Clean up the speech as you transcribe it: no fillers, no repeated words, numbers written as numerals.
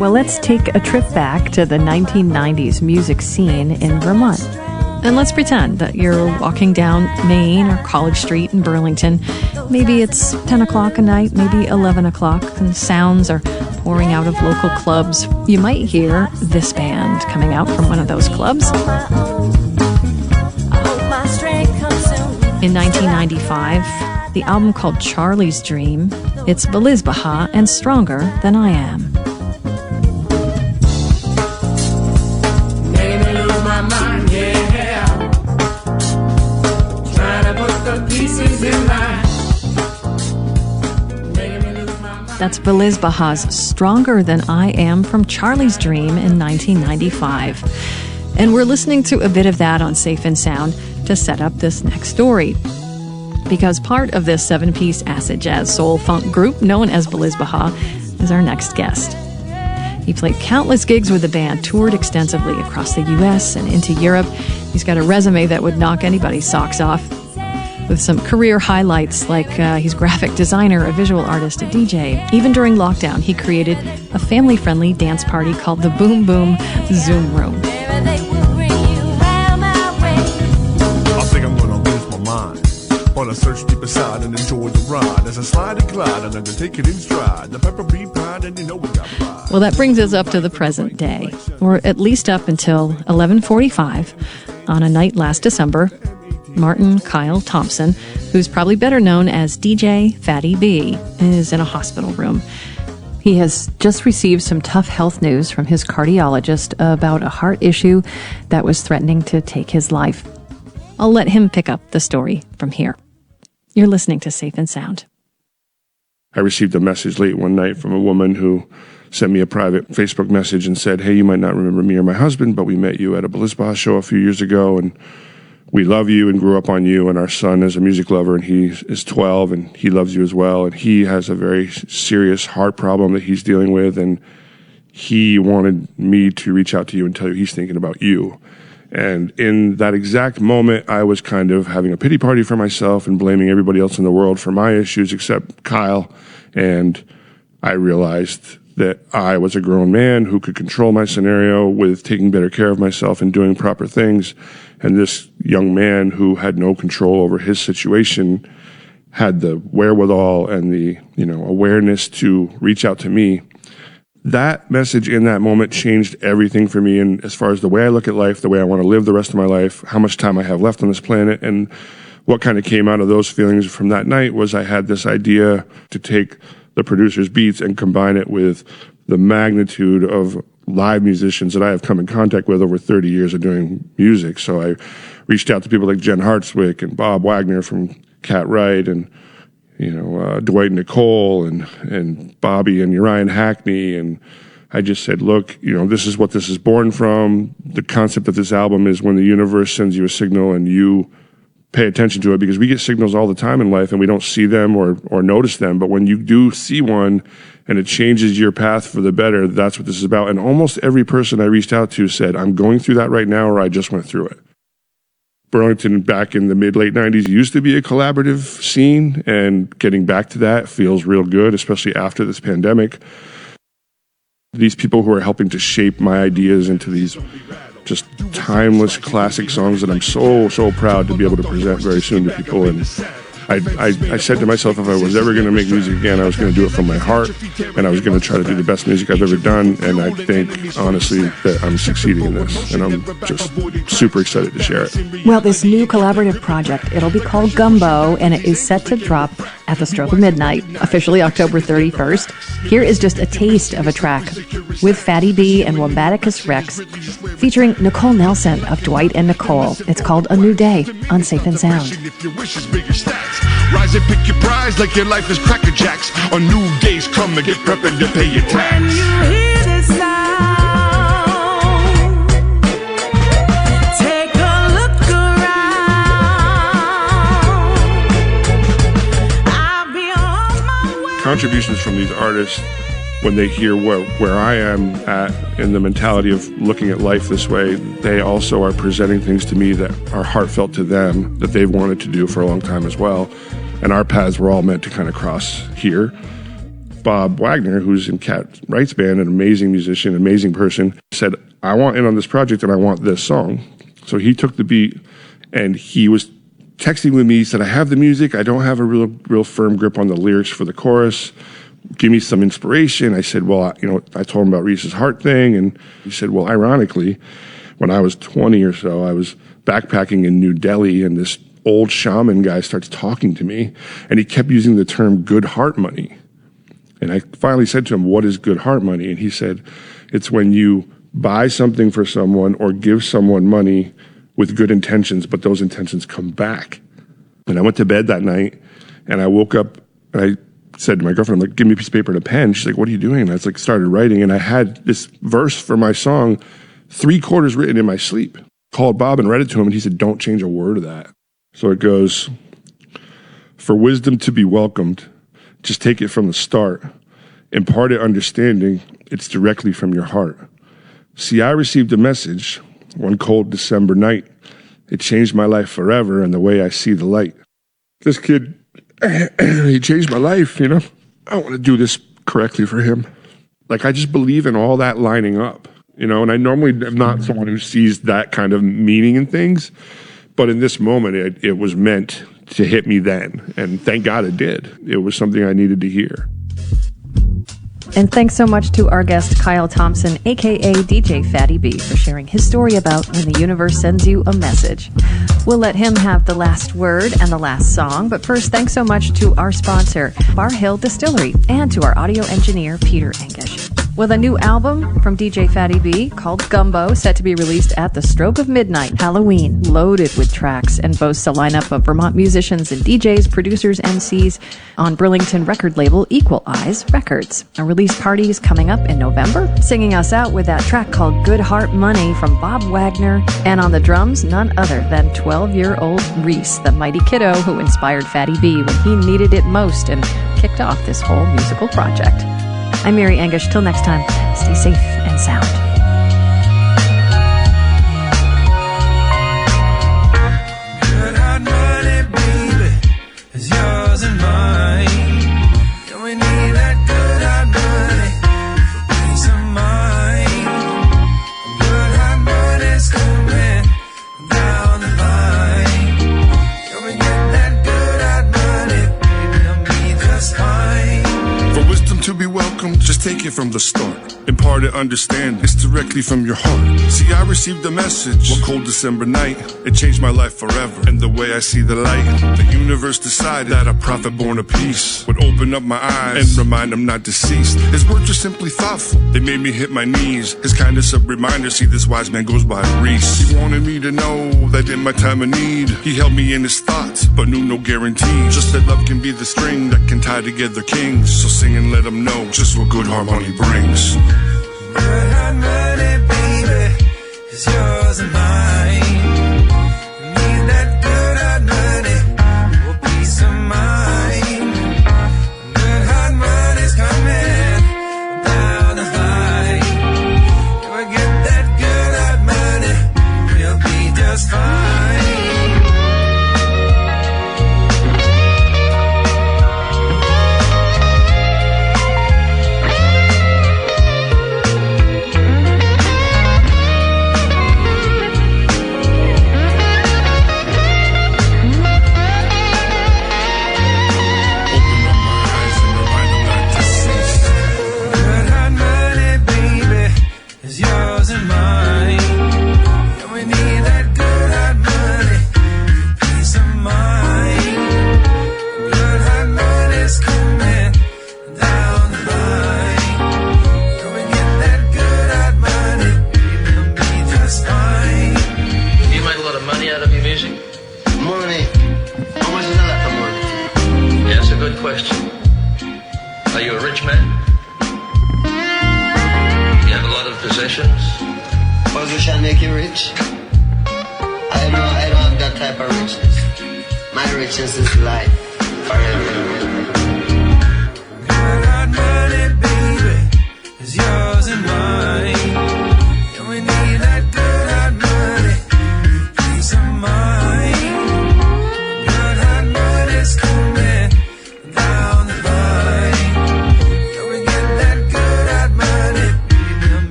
Well, let's take a trip back to the 1990s music scene in Vermont. And let's pretend that you're walking down Main or College Street in Burlington. Maybe it's 10 o'clock at night, maybe 11 o'clock, and sounds are pouring out of local clubs. You might hear this band coming out from one of those clubs. In 1995, the album called Charlie's Dream, it's Feliz Baja and Stronger Than I Am. That's Feliz Baja's Stronger Than I Am from Charlie's Dream in 1995. And we're listening to a bit of that on Safe and Sound to set up this next story. Because part of this 7-piece acid jazz soul funk group known as Feliz Baja is our next guest. He played countless gigs with the band, toured extensively across the U.S. and into Europe. He's got a resume that would knock anybody's socks off, with some career highlights like he's graphic designer, a visual artist, a DJ. Even during lockdown, he created a family-friendly dance party called the Boom Boom Zoom Room. I think I'm gonna lose my mind. Wanna search deep inside and enjoy the ride. As I slide and glide, and I'm gonna take it in stride. The pepper be pride, and you know we got pride. Well, that brings us up to the present day, or at least up until 11:45 on a night last December. Martin Kyle Thompson, who's probably better known as DJ Fattie B, is in a hospital room. He has just received some tough health news from his cardiologist about a heart issue that was threatening to take his life. I'll let him pick up the story from here. You're listening to Safe and Sound. I received a message late one night from a woman who sent me a private Facebook message and said, "Hey, you might not remember me or my husband, but we met you at a Feliz Baja show a few years ago, and we love you and grew up on you, and our son is a music lover, and he is 12, and he loves you as well, and he has a very serious heart problem that he's dealing with, and he wanted me to reach out to you and tell you he's thinking about you." And in that exact moment, I was kind of having a pity party for myself and blaming everybody else in the world for my issues except Kyle, and I realized that I was a grown man who could control my scenario with taking better care of myself and doing proper things. And this young man who had no control over his situation had the wherewithal and the, awareness to reach out to me. That message in that moment changed everything for me. And as far as the way I look at life, the way I want to live the rest of my life, how much time I have left on this planet, and what kind of came out of those feelings from that night was I had this idea to take the producer's beats and combine it with the magnitude of live musicians that I have come in contact with over 30 years of doing music. So I reached out to people like Jen Hartswick and Bob Wagner from Cat Wright, and Dwight and Nicole and Bobby and Uriah Hackney, and I just said, look, this is what this is born from. The concept of this album is when the universe sends you a signal and you pay attention to it, because we get signals all the time in life and we don't see them or notice them. But when you do see one and it changes your path for the better, that's what this is about. And almost every person I reached out to said, I'm going through that right now, or I just went through it. Burlington back in the mid-late 90s used to be a collaborative scene, and getting back to that feels real good, especially after this pandemic. These people who are helping to shape my ideas into these just timeless classic songs that I'm so proud to be able to present very soon to people. And I said to myself, if I was ever going to make music again, I was going to do it from my heart, and I was going to try to do the best music I've ever done. And I think, honestly, that I'm succeeding in this, and I'm just super excited to share it. Well, this new collaborative project, it'll be called Gumbo, and it is set to drop at the stroke of midnight, officially October 31st. Here is just a taste of a track with Fattie B and Wombaticus Rex, featuring Nicole Nelson of Dwight and Nicole. It's called A New Day on Safe and Sound. Rise and pick your prize like your life is Cracker Jacks. On new days come and get prepping to pay your tax. When you hear this sound, take a look around. I'll be on my way. Contributions from these artists, when they hear where I am at in the mentality of looking at life this way, they also are presenting things to me that are heartfelt to them, that they've wanted to do for a long time as well. And our paths were all meant to kind of cross here. Bob Wagner, who's in Cat Wright's band, an amazing musician, amazing person, said, I want in on this project and I want this song. So he took the beat and he was texting with me. He said, I have the music. I don't have a real firm grip on the lyrics for the chorus. Give me some inspiration. I said, well, I told him about Reese's Heart thing. And he said, well, ironically, when I was 20 or so, I was backpacking in New Delhi and this old shaman guy starts talking to me and he kept using the term good heart money. And I finally said to him, what is good heart money? And he said, it's when you buy something for someone or give someone money with good intentions, but those intentions come back. And I went to bed that night and I woke up and I said to my girlfriend, I'm like, give me a piece of paper and a pen. She's like, what are you doing? And I was like, started writing and I had this verse for my song 3/4 written in my sleep. Called Bob and read it to him and he said, don't change a word of that. So it goes, for wisdom to be welcomed, just take it from the start. Impart it understanding, it's directly from your heart. See, I received a message one cold December night. It changed my life forever and the way I see the light. This kid, he changed my life, I want to do this correctly for him. Like, I just believe in all that lining up, and I normally am not someone who sees that kind of meaning in things. But in this moment, it was meant to hit me then. And thank God it did. It was something I needed to hear. And thanks so much to our guest, Kyle Thompson, a.k.a. DJ Fattie B, for sharing his story about when the universe sends you a message. We'll let him have the last word and the last song, but first, thanks so much to our sponsor, Bar Hill Distillery, and to our audio engineer, Peter Engisch. With a new album from DJ Fattie B called Gumbo, set to be released at the stroke of midnight, Halloween, loaded with tracks, and boasts a lineup of Vermont musicians and DJs, producers, MCs on Burlington record label Equal Eyes Records. A release party is coming up in November. Singing us out with that track called Good Heart Money from Bob Wagner, and on the drums, none other than 12-year-old Reese, the mighty kiddo who inspired Fattie B when he needed it most and kicked off this whole musical project. I'm Mary Engisch. Till next time, stay safe and sound. Good hard money, baby, is yours and mine. And we need that good hard money for peace of mind. Good hard money's coming down the line. Can we get that good hard money, baby, it'll be just fine. For wisdom to be welcomed, just take it from the start. Impart it, understand, it's directly from your heart. See, I received a message one cold December night. It changed my life forever and the way I see the light. The universe decided that a prophet born of peace would open up my eyes and remind I'm not deceased. His words were simply thoughtful, they made me hit my knees. His kindness a reminder, see this wise man goes by Reese. He wanted me to know that in my time of need, he held me in his thoughts, but knew no guarantee. Just that love can be the string that can tie together kings. So sing and let him know just what good harmony brings. Good hard money, baby, is yours and mine. Need that good hard money for peace of mind. Good hard money's coming down the line. If we get that good hard money, we'll be just fine. Position make you rich. I don't have that type of richness. My richness is life forever.